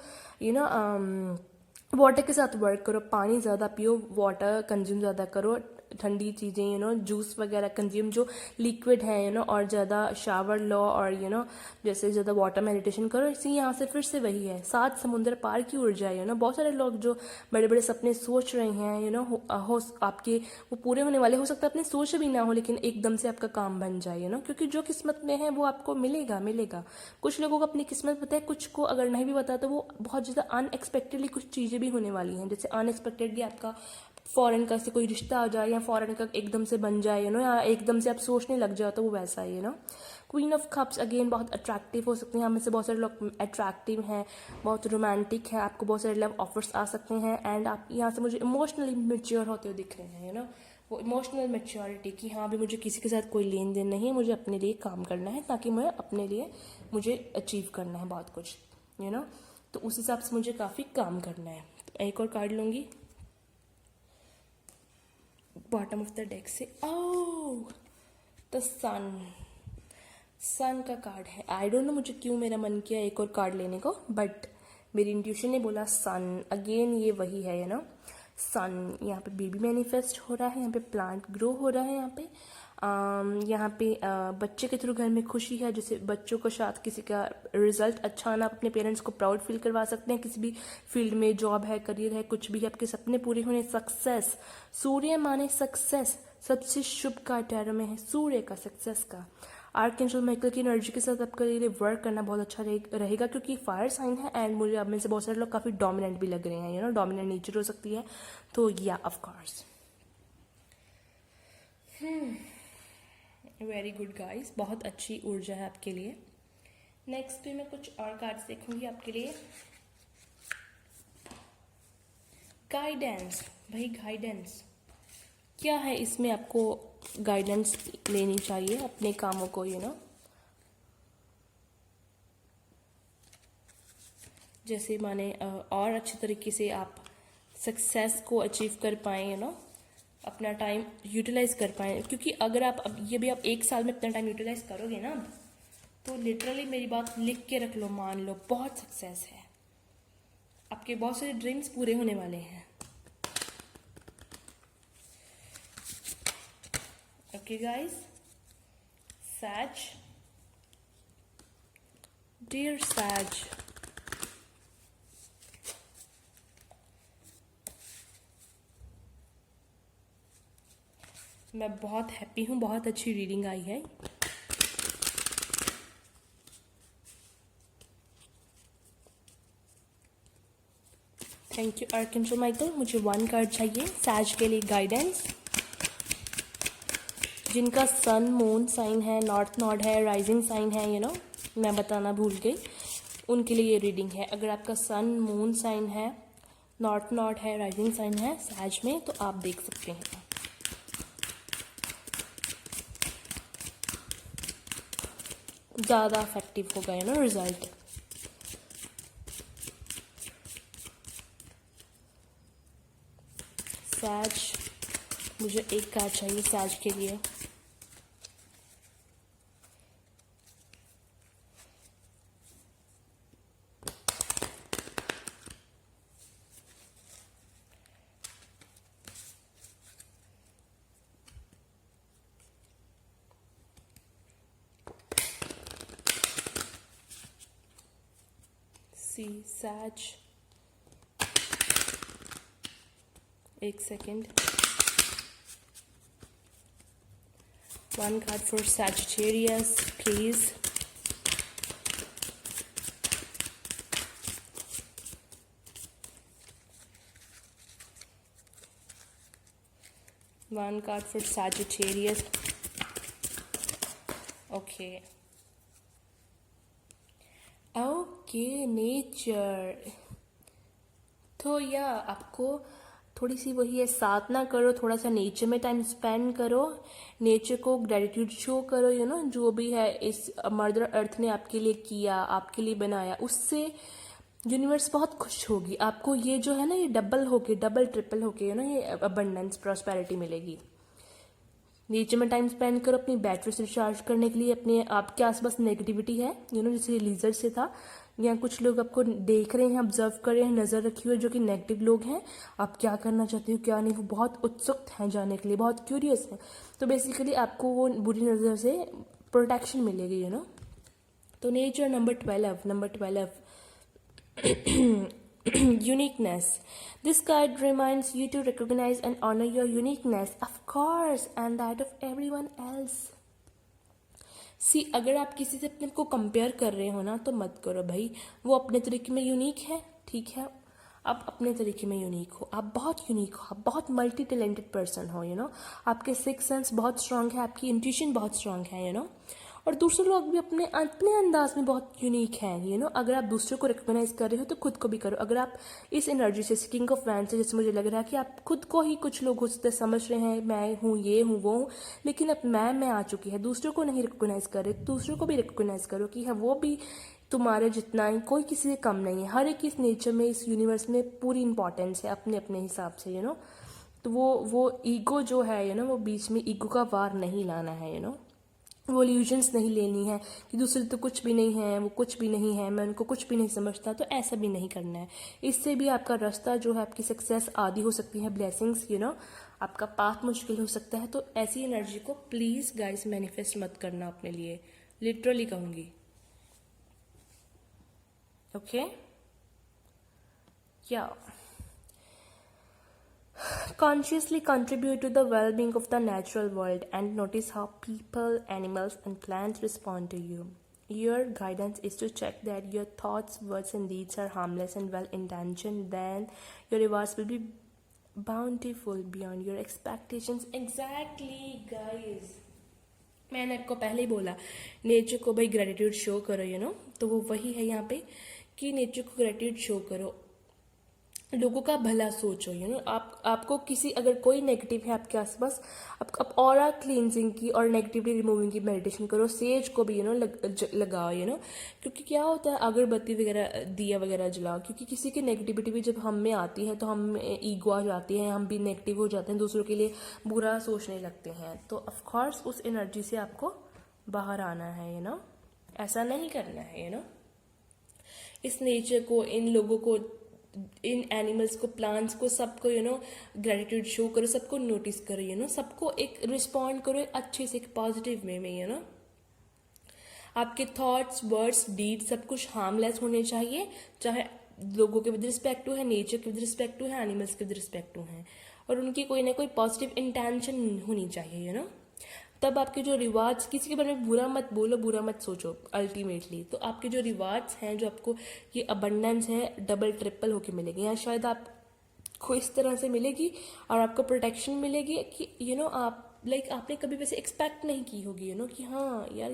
[SPEAKER 1] वाटर के साथ वर्क करो, पानी ज़्यादा पियो, वाटर कंज्यूम ज़्यादा करो, ठंडी चीज़ें जूस वगैरह कंज्यूम जो लिक्विड है और ज़्यादा शावर लो, और जैसे ज़्यादा वाटर मेडिटेशन करो। इसी यहाँ से फिर से वही है, 7 समुंदर पार की ऊर्जा है, बहुत सारे लोग जो बड़े बड़े सपने सोच रहे हैं हो आपके वो पूरे होने वाले, हो सकता है अपने सोच भी ना हो, लेकिन एकदम से आपका काम बन जाए, क्योंकि जो किस्मत में है वो आपको मिलेगा। कुछ लोगों को अपनी किस्मत पता है, कुछ को अगर नहीं भी पता तो वो बहुत ज़्यादा अनएक्सपेक्टेडली कुछ चीज़ें भी होने वाली हैं, जैसे अनएक्सपेक्टेडली आपका फॉरेन का से कोई रिश्ता आ जाए, या फॉरेन का एकदम से बन जाए, या एकदम से आप सोचने लग जाओ, तो वो वैसा ही क्वीन ऑफ कप्स अगेन बहुत अट्रैक्टिव हो सकते हैं, हमें से बहुत सारे लोग अट्रैक्टिव हैं, बहुत रोमांटिक है, आपको बहुत सारे लव ऑफर्स आ सकते हैं, एंड आप यहाँ से मुझे इमोशनली मैच्योर होते हुए दिख रहे हैं, वो इमोशनल मैच्योरिटी कि हाँ भी मुझे किसी के साथ कोई लेन देन नहीं है, मुझे अपने लिए काम करना है, ताकि मैं अपने लिए मुझे अचीव करना है बहुत कुछ, तो उस हिसाब से मुझे काफ़ी काम करना है। तो एक और कार्ड लूँगी बॉटम ऑफ द डेक से, द सन का कार्ड है। आई डोंट नो मुझे क्यों मेरा मन किया एक और कार्ड लेने को, बट मेरी इंट्यूशन ने बोला सन। अगेन ये वही है सन, यहाँ पे बेबी मैनिफेस्ट हो रहा है, यहाँ पे प्लांट ग्रो हो रहा है, यहाँ पे यहाँ पे बच्चे के थ्रू घर में खुशी है, जैसे बच्चों के साथ किसी का रिजल्ट अच्छा आना, अपने पेरेंट्स को प्राउड फील करवा सकते हैं। किसी भी फील्ड में जॉब है, करियर है, कुछ भी है, आपके सपने पूरे होने, सक्सेस। सूर्य माने सक्सेस, सबसे शुभ कार्ड टैरो में है सूर्य का, सक्सेस का। आर्कएंजल माइकल की एनर्जी के साथ आपके लिए वर्क करना बहुत अच्छा रहेगा, क्योंकि फायर साइन है एंड मुझे अब में से बहुत सारे लोग काफ़ी डोमिनेंट भी लग रहे हैं, यू नो, डोमिनेंट नेचर हो सकती है, तो या of course. Very good guys, बहुत अच्छी ऊर्जा है आपके लिए। नेक्स्ट पे मैं कुछ और कार्ड्स देखूंगी आपके लिए। गाइडेंस, भाई गाइडेंस क्या है इसमें, आपको गाइडेंस लेनी चाहिए अपने कामों को, यू नो, जैसे माने और अच्छे तरीके से आप सक्सेस को अचीव कर पाएँ, यू नो, अपना टाइम यूटिलाइज कर पाएँ। क्योंकि अगर आप अब ये भी आप एक साल में अपना टाइम यूटिलाइज करोगे ना, तो लिटरली मेरी बात लिख के रख लो, मान लो, बहुत सक्सेस है, आपके बहुत सारे ड्रीम्स पूरे होने वाले हैं। ओके गाइस, सैज, डियर सैज, मैं बहुत हैप्पी हूँ, बहुत अच्छी रीडिंग आई है। Thank you archangel Michael. मुझे 1 कार्ड चाहिए सैज के लिए गाइडेंस। जिनका सन मून साइन है, नॉर्थ नोड है, राइजिंग साइन है, यू नो, मैं बताना भूल गई, उनके लिए ये रीडिंग है। अगर आपका सन मून साइन है, नॉर्थ नोड है, राइजिंग साइन है सैज में, तो आप देख सकते हैं। ज़्यादा इफेक्टिव होगा, यू नो, रिजल्ट। सैज, मुझे 1 कार्ड चाहिए सैज के लिए। सी सैज, 1 second. 1 card for Sagittarius please. One card for Sagittarius. Okay. Okay, nature. तो या आपको थोड़ी सी वही है, साधना करो, थोड़ा सा नेचर में टाइम स्पेंड करो, नेचर को ग्रेटिट्यूड शो करो, यू नो, जो भी है इस मदर अर्थ ने आपके लिए किया, आपके लिए बनाया, उससे यूनिवर्स बहुत खुश होगी। आपको ये जो है ना, ये डबल होके, डबल ट्रिपल होके, यू नो, ये अबंडेंस प्रॉस्पेरिटी मिलेगी। नेचर में टाइम स्पेंड करो अपनी बैटरीज रिचार्ज करने के लिए। अपने आपके आसपास नेगेटिविटी है, यू नो, जैसे लीजर से था, या कुछ लोग आपको देख रहे हैं, ऑब्जर्व कर रहे हैं, नजर रखी हुई, जो कि नेगेटिव लोग हैं। आप क्या करना चाहते हो क्या नहीं, वो बहुत उत्सुक हैं जानने के लिए, बहुत क्यूरियस हैं। तो बेसिकली आपको वो बुरी नज़र से प्रोटेक्शन मिलेगी, यू नो। तो nature number 12 uniqueness. This card reminds you to recognize and honor your uniqueness, of course, and that of everyone else. See, अगर आप किसी से अपने को कंपेयर कर रहे हो ना, तो मत करो भाई, वो अपने तरीके में यूनिक है, ठीक है, आप अपने तरीके में यूनिक हो, आप बहुत यूनिक हो, आप बहुत मल्टी टैलेंटेड पर्सन हो, यू नो, आपके सिक्स सेंस बहुत स्ट्रांग है, आपकी इंट्यूशन बहुत स्ट्रांग है, यू नो, और दूसरे लोग भी अपने अपने अंदाज में बहुत यूनिक हैं, यू नो। अगर आप दूसरों को रिकॉग्नाइज कर रहे हो तो खुद को भी करो। अगर आप इस एनर्जी से, किंग ऑफ वैंड से, जैसे मुझे लग रहा है कि आप खुद को ही, कुछ लोग होते समझ रहे हैं मैं हूँ, ये हूँ, वो हूँ, लेकिन अब मैं आ चुकी है, दूसरों को नहीं रिकॉग्नाइज कर रहे, दूसरों को भी रिकॉग्नाइज करो कि है वो भी तुम्हारे जितना ही, कोई किसी से कम नहीं है। हर एक इस नेचर में, इस यूनिवर्स में पूरी इंपॉर्टेंस है अपने अपने हिसाब से, यू नो। तो वो ईगो जो है, यू नो, वो बीच में ईगो का वार नहीं लाना है, यू नो, वो इल्यूजन्स नहीं लेनी है कि दूसरे तो कुछ भी नहीं है, वो कुछ भी नहीं है, मैं उनको कुछ भी नहीं समझता, तो ऐसा भी नहीं करना है। इससे भी आपका रास्ता जो है, आपकी सक्सेस आदि हो सकती है, ब्लेसिंग्स, यू नो, आपका पाथ मुश्किल हो सकता है। तो ऐसी एनर्जी को प्लीज गाइस मैनिफेस्ट मत करना अपने लिए, लिटरली कहूंगी। ओके या consciously contribute to the well-being of the natural world and notice how people, animals and plants respond to you. Your guidance is to check that your thoughts, words and deeds are harmless and well-intentioned. Then your rewards will be bountiful beyond your expectations. Exactly guys, मैंने आपको पहले ही बोला nature को भाई gratitude show करो, you know. तो वो वही है यहाँ पे कि नेचर को ग्रेटिट्यूड शो करो, लोगों का भला सोचो, यू नो। आपको किसी अगर कोई नेगेटिव है आपके आसपास, आप ऑरा क्लींजिंग की और नेगेटिविटी रिमूविंग की मेडिटेशन करो। सेज को भी यू नो लगाओ, यू नो। क्योंकि क्या होता है अगरबत्ती वगैरह दिया वगैरह जलाओ, क्योंकि किसी की नेगेटिविटी भी जब हम में आती है तो हम ईगो आ जाती है, हम भी नेगेटिव हो जाते हैं, दूसरों के लिए बुरा सोचने लगते हैं। तो ऑफकोर्स उस एनर्जी से आपको बाहर आना है, यू नो। ऐसा नहीं करना है, यू नो। इस नेचर को, इन लोगों को, इन एनिमल्स को, प्लांट्स को, सबको यू नो ग्रेटिट्यूड शो करो, सबको नोटिस करो, यू नो। सबको एक रिस्पॉन्ड करो अच्छे से, एक पॉजिटिव वे में, यू नो। आपके थॉट्स, वर्ड्स, डीड सब कुछ हार्मलेस होने चाहिए, चाहे लोगों के विद रिस्पेक्ट टू है, नेचर के विद रिस्पेक्ट टू है, एनिमल्स के विद रिस्पेक्ट टू है, और उनकी कोई ना कोई पॉजिटिव इंटेंशन होनी चाहिए, यू नो। तब आपके जो रिवार्ड्स, किसी के बारे में बुरा मत बोलो, बुरा मत सोचो अल्टीमेटली। तो आपके जो रिवार्ड्स हैं, जो आपको ये अबंडेंस है, डबल ट्रिपल होके मिलेगी, या शायद आपको इस तरह से मिलेगी और आपको प्रोटेक्शन मिलेगी कि यू नो आप लाइक आपने कभी वैसे एक्सपेक्ट नहीं की होगी, यू नो, कि हाँ यार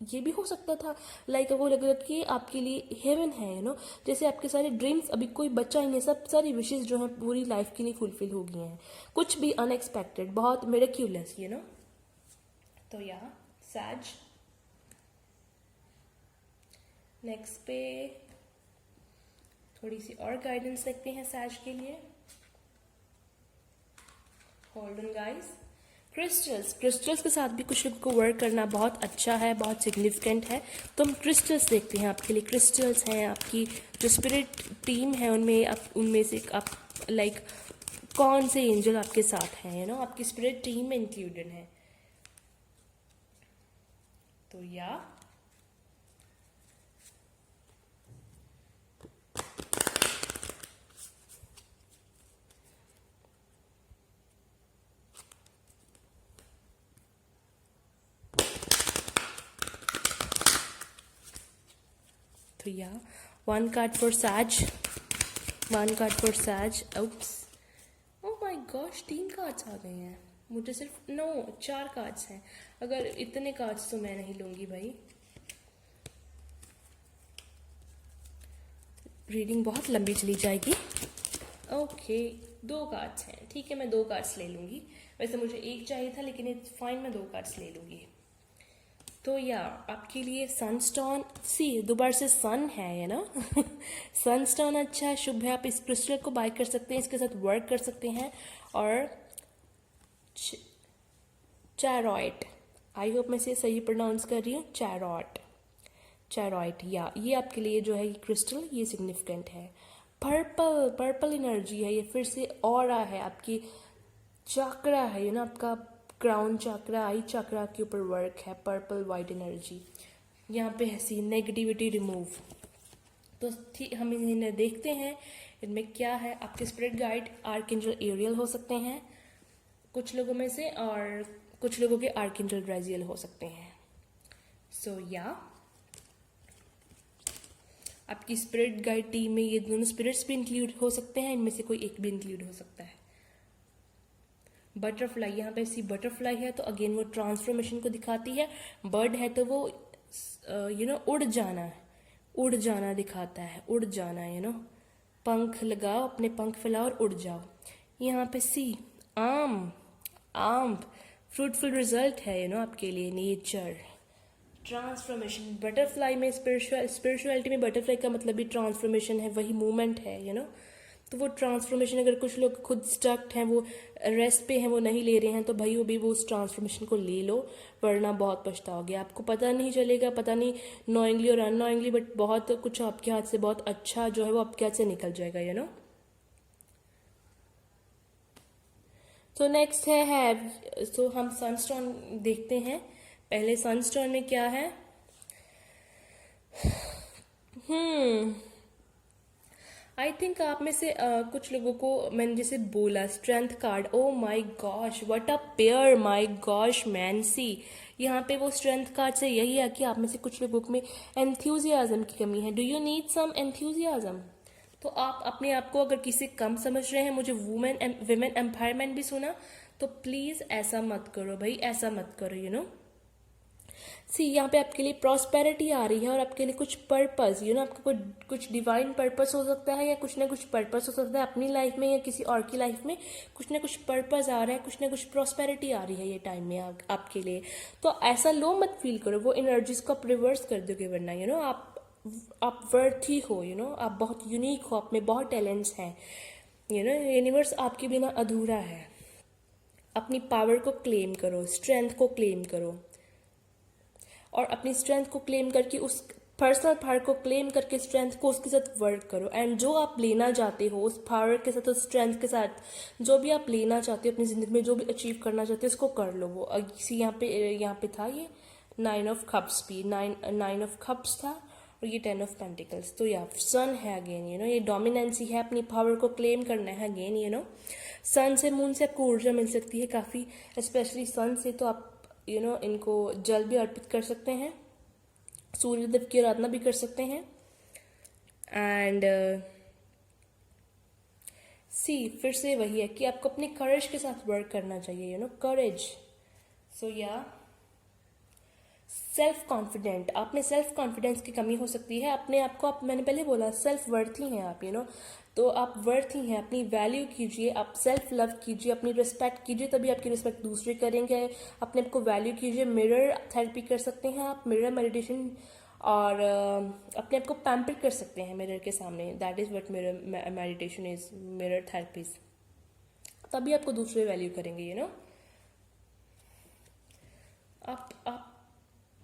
[SPEAKER 1] ये भी हो सकता था। लाइक वो लग रहा कि आपके लिए हेवन है, यू नो। जैसे आपके सारे ड्रीम्स, अभी कोई बच्चा ही नहीं, सब सारी विशेष जो है पूरी लाइफ के लिए फुलफिल हो गई हैं। कुछ भी अनएक्सपेक्टेड, बहुत मिरेक्युलस, यू नो। तो या सैज नेक्स्ट पे थोड़ी सी और गाइडेंस देखते हैं सैज के लिए। Hold on guys. क्रिस्टल्स के साथ भी कुछ लोगों को वर्क करना बहुत अच्छा है, बहुत सिग्निफिकेंट है। तो हम क्रिस्टल्स देखते हैं आपके लिए। क्रिस्टल्स हैं आपकी जो स्पिरिट टीम है, उनमें से आप लाइक कौन से एंजल आपके साथ हैं, यू नो, आपकी स्पिरिट टीम में इंक्लूडेड है। तो या one card for sage, one card for sage. Oops, oh my gosh, 3 cards आ गए हैं। मुझे सिर्फ 4 कार्ड्स हैं। अगर इतने कार्ड्स तो मैं नहीं लूंगी भाई, रीडिंग बहुत लंबी चली जाएगी। ओके 2 कार्ड्स हैं, ठीक है, मैं 2 कार्ड्स ले लूंगी। वैसे मुझे 1 चाहिए था, लेकिन इट्स फाइन, मैं 2 कार्ड्स ले लूंगी। तो या आपके लिए सनस्टोन, सी दोबारा से सन है, यू नो। सनस्टोन अच्छा है, शुभ है। आप इस क्रिस्टल को बाय कर सकते हैं, इसके साथ वर्क कर सकते हैं। और चैरॉइट, आई होप मैं इसे सही प्रोनाउंस कर रही हूँ, चैरॉइट, या ये आपके लिए जो है ये क्रिस्टल, ये सिग्निफिकेंट है। पर्पल एनर्जी है ये, फिर से ऑरा है, आपकी चक्रा है, यू नो, आपका क्राउन चक्रा, आई चक्रा के ऊपर वर्क है। पर्पल वाइट एनर्जी यहाँ पे है, सी नेगेटिविटी रिमूव। तो ठीक, हम इन्हें देखते हैं इनमें क्या है। आपके स्पिरिट गाइड आर्कएंजल एरियल हो सकते हैं कुछ लोगों में से, और कुछ लोगों के आर्कएंजल राजियल हो सकते हैं। सो या आपकी स्पिरिट गाइड टीम में ये दोनों स्पिरिट्स भी इंक्लूड हो सकते हैं, इनमें से कोई एक भी इंक्लूड हो सकता है। बटरफ्लाई, यहाँ पे सी बटरफ्लाई है तो अगेन वो ट्रांसफॉर्मेशन को दिखाती है। बर्ड है तो वो यू नो उड़ जाना दिखाता है, उड़ जाना, यू नो, पंख लगाओ, अपने पंख फैलाओ और उड़ जाओ। यहाँ पे सी आम फ्रूटफुल रिजल्ट है, यू नो, आपके लिए। नेचर, ट्रांसफॉर्मेशन, बटरफ्लाई में स्पिरिचुअलिटी में बटरफ्लाई का मतलब भी ट्रांसफॉर्मेशन है, वही मूवमेंट है, यू नो। तो वो ट्रांसफॉर्मेशन, अगर कुछ लोग खुद स्टक्ड हैं, वो रेस्ट पे हैं, वो नहीं ले रहे हैं, तो भाई वो भी वो उस ट्रांसफॉर्मेशन को ले लो, वरना बहुत पछताओगे। आपको पता नहीं चलेगा, पता नहीं नोइंगली और अननोइंगली, बट बहुत कुछ आपके हाथ से बहुत अच्छा जो है वो आपके हाथ से निकल जाएगा, यू नो। तो नेक्स्ट है हैव। सो हम सनस्टोन देखते हैं। पहले सनस्टोन में क्या है। आई थिंक आप में से कुछ लोगों को मैंने जैसे बोला strength card, oh my gosh what a pair, my gosh man see. यहाँ पे वो स्ट्रेंथ कार्ड से यही है कि आप में से कुछ लोगों में एंथ्यूजियाज्म की कमी है। Do you need some enthusiasm. तो आप अपने आप को अगर किसी कम समझ रहे हैं, मुझे वुमेन एम्पावरमेंट भी सुना, तो प्लीज़ ऐसा मत करो भाई, ऐसा मत करो यू नो। सी यहाँ पे आपके लिए प्रॉस्पेरिटी आ रही है और आपके लिए कुछ पर्पस यू नो, आपका कुछ डिवाइन पर्पस हो सकता है या कुछ ना कुछ पर्पस हो सकता है अपनी लाइफ में या किसी और की लाइफ में। कुछ ना कुछ पर्पस आ रहा है, कुछ ना कुछ प्रॉस्पेरिटी आ रही है ये टाइम में आपके लिए। तो ऐसा लो मत फील करो, वो एनर्जीज को आप रिवर्स कर दोगे, वरना यू नो आप वर्थी हो यू नो, आप बहुत यूनिक हो, आप में बहुत टैलेंट्स हैं यू नो। यूनिवर्स आपके बिना अधूरा है। अपनी पावर को क्लेम करो, स्ट्रेंथ को क्लेम करो, और अपनी स्ट्रेंथ को क्लेम करके उस पर्सनल पावर को क्लेम करके स्ट्रेंथ को उसके साथ वर्क करो। एंड जो आप लेना चाहते हो उस पावर के साथ, उस स्ट्रेंथ के साथ, जो भी आप लेना चाहते हो अपनी ज़िंदगी में, जो भी अचीव करना चाहते हो उसको कर लो। वो किसी यहाँ पे था ये 9 ऑफ कप्स भी, 9 ऑफ कप्स था और ये 10 ऑफ पेंटिकल्स। तो या सन है अगेन यू नो, ये डोमिनेंसी है, अपनी पावर को क्लेम करना है अगेन यू नो। सन से, मून से आपको ऊर्जा मिल सकती है काफ़ी, स्पेशली सन से। तो आप यू नो इनको जल भी अर्पित कर सकते हैं, सूर्यदेव की आराधना भी कर सकते हैं। एंड सी फिर से वही है कि आपको अपने करेज के साथ वर्क करना चाहिए यू नो, करेज। सो या सेल्फ कॉन्फिडेंट, आप में सेल्फ कॉन्फिडेंस की कमी हो सकती है अपने आप को। आप मैंने पहले बोला सेल्फ वर्थी हैं आप यू नो, तो आप वर्थी हैं। अपनी वैल्यू कीजिए, आप सेल्फ लव कीजिए, अपनी रिस्पेक्ट कीजिए, तभी आपकी रिस्पेक्ट दूसरे करेंगे। अपने आप को वैल्यू कीजिए। मिरर थेरेपी कर सकते हैं आप, मिरर मेडिटेशन, और अपने आप को पैम्पर कर सकते हैं मिरर के सामने। That is what mirror meditation is, mirror therapies. तभी आपको दूसरे वैल्यू करेंगे यू नो। आप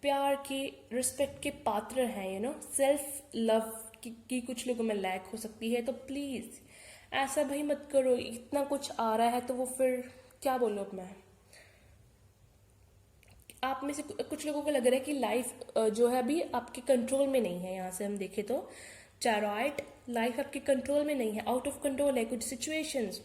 [SPEAKER 1] प्यार के, रिस्पेक्ट के पात्र हैं यू नो। सेल्फ लव की कुछ लोगों में लैक हो सकती है, तो प्लीज़ ऐसा भाई मत करो। इतना कुछ आ रहा है तो वो फिर क्या बोलो अब मैं। आप में से कुछ लोगों को लग रहा है कि लाइफ जो है अभी आपके कंट्रोल में नहीं है। यहाँ से हम देखें तो चैरॉट, लाइफ आपके कंट्रोल में नहीं है, आउट ऑफ कंट्रोल है कुछ सिचुएशंस,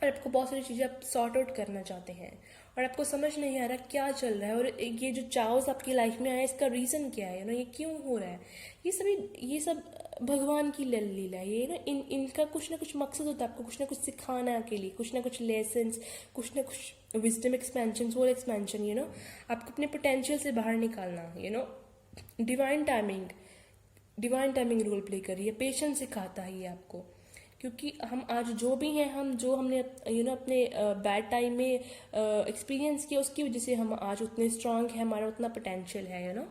[SPEAKER 1] और आपको बहुत सारी चीज़ें आप सॉर्ट आउट करना चाहते हैं और आपको समझ नहीं आ रहा क्या चल रहा है। और ये जो चाओस आपकी लाइफ में आया, इसका रीज़न क्या है ना, ये क्यों हो रहा है। ये सब भगवान की लीला है ये ना। इनका कुछ ना कुछ मकसद होता है, आपको कुछ ना कुछ सिखाना के लिए, कुछ ना कुछ लेसन्स, कुछ ना कुछ wisdom expansion, soul expansion you know, आपको अपने पोटेंशियल से बाहर निकालना you know. Divine timing role play कर रही है। पेशेंस सिखाता है ये आपको, क्योंकि हम आज जो भी हैं, हम जो हमने यू नो अपने बैड टाइम में एक्सपीरियंस किया, उसकी वजह से हम आज उतने स्ट्रांग हैं, हमारा उतना पोटेंशियल है यू नो।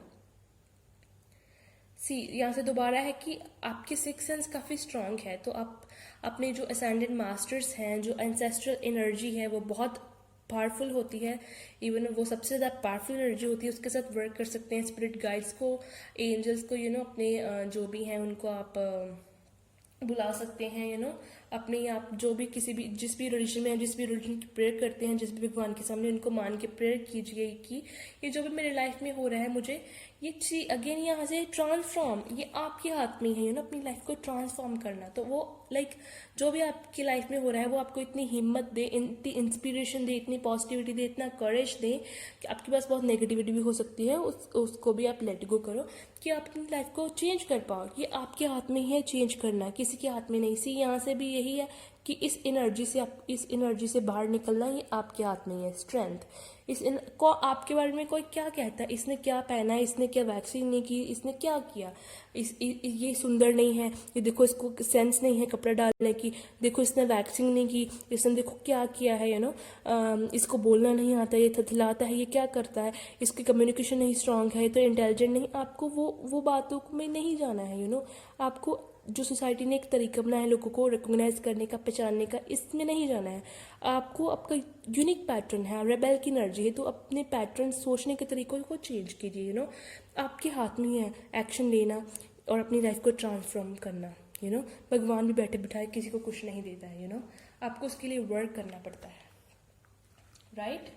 [SPEAKER 1] सी यहाँ से दोबारा है कि आपकी सिक्स सेंस काफ़ी स्ट्रांग है, तो आप अपने जो असेंडेंट मास्टर्स हैं, जो एंसेस्ट्रल एनर्जी है, वो बहुत पावरफुल होती है। इवन वो सबसे ज़्यादा पावरफुल एनर्जी होती है, उसके साथ वर्क कर सकते हैं। स्पिरिट गाइड्स को, एंजल्स को यू नो, अपने जो भी हैं उनको आप बुला सकते हैं यू नो। अपने आप जो भी किसी भी जिस भी रिलीजन में हैं, जिस भी रिलीजन की प्रेयर करते हैं, जिस भी भगवान के सामने, उनको मान के प्रेयर कीजिए कि ये जो भी मेरे लाइफ में हो रहा है, मुझे ये चीज अगेन यहाँ से ट्रांसफॉर्म, ये आपके हाथ में है यू नो, अपनी लाइफ को ट्रांसफॉर्म करना। तो वो जो भी आपकी लाइफ में हो रहा है, वो आपको इतनी हिम्मत दे, इतनी इंस्पिरेशन दे, इतनी पॉजिटिविटी दे, इतना करेज दे कि आपके पास बहुत नेगेटिविटी भी हो सकती है, उसको भी आप लेट गो करो कि आप अपनी लाइफ को चेंज कर पाओ। ये आपके हाथ में ही है चेंज करना, किसी के हाथ में नहीं। सी यहाँ से भी यही है कि इस एनर्जी से बाहर निकलना ये आपके हाथ में है। स्ट्रेंथ को आपके बारे में कोई क्या कहता है, इसने क्या पहना है, इसने क्या वैक्सीन नहीं की, इसने क्या किया, ये सुंदर नहीं है, ये देखो इसको सेंस नहीं है कपड़ा डालने की, देखो इसने वैक्सीन नहीं की, इसने देखो क्या किया है यू नो, इसको बोलना नहीं आता, ये थथलाता है, ये क्या करता है, इसकी कम्युनिकेशन नहीं स्ट्रांग है, तो इंटेलिजेंट नहीं। आपको वो बातों में नहीं जाना है यू नो। आपको जो सोसाइटी ने एक तरीका बनाया है लोगों को रिकॉग्नाइज करने का, पहचानने का, इसमें नहीं जाना है। आपको आपका यूनिक पैटर्न है, रेबेल की एनर्जी है, तो अपने पैटर्न, सोचने के तरीकों को चेंज कीजिए यू नो। आपके हाथ में है एक्शन लेना और अपनी लाइफ को ट्रांसफॉर्म करना यू नो। भगवान भी बैठे बिठाए किसी को कुछ नहीं देता है यू नो। आपको उसके लिए वर्क करना पड़ता है, राइट?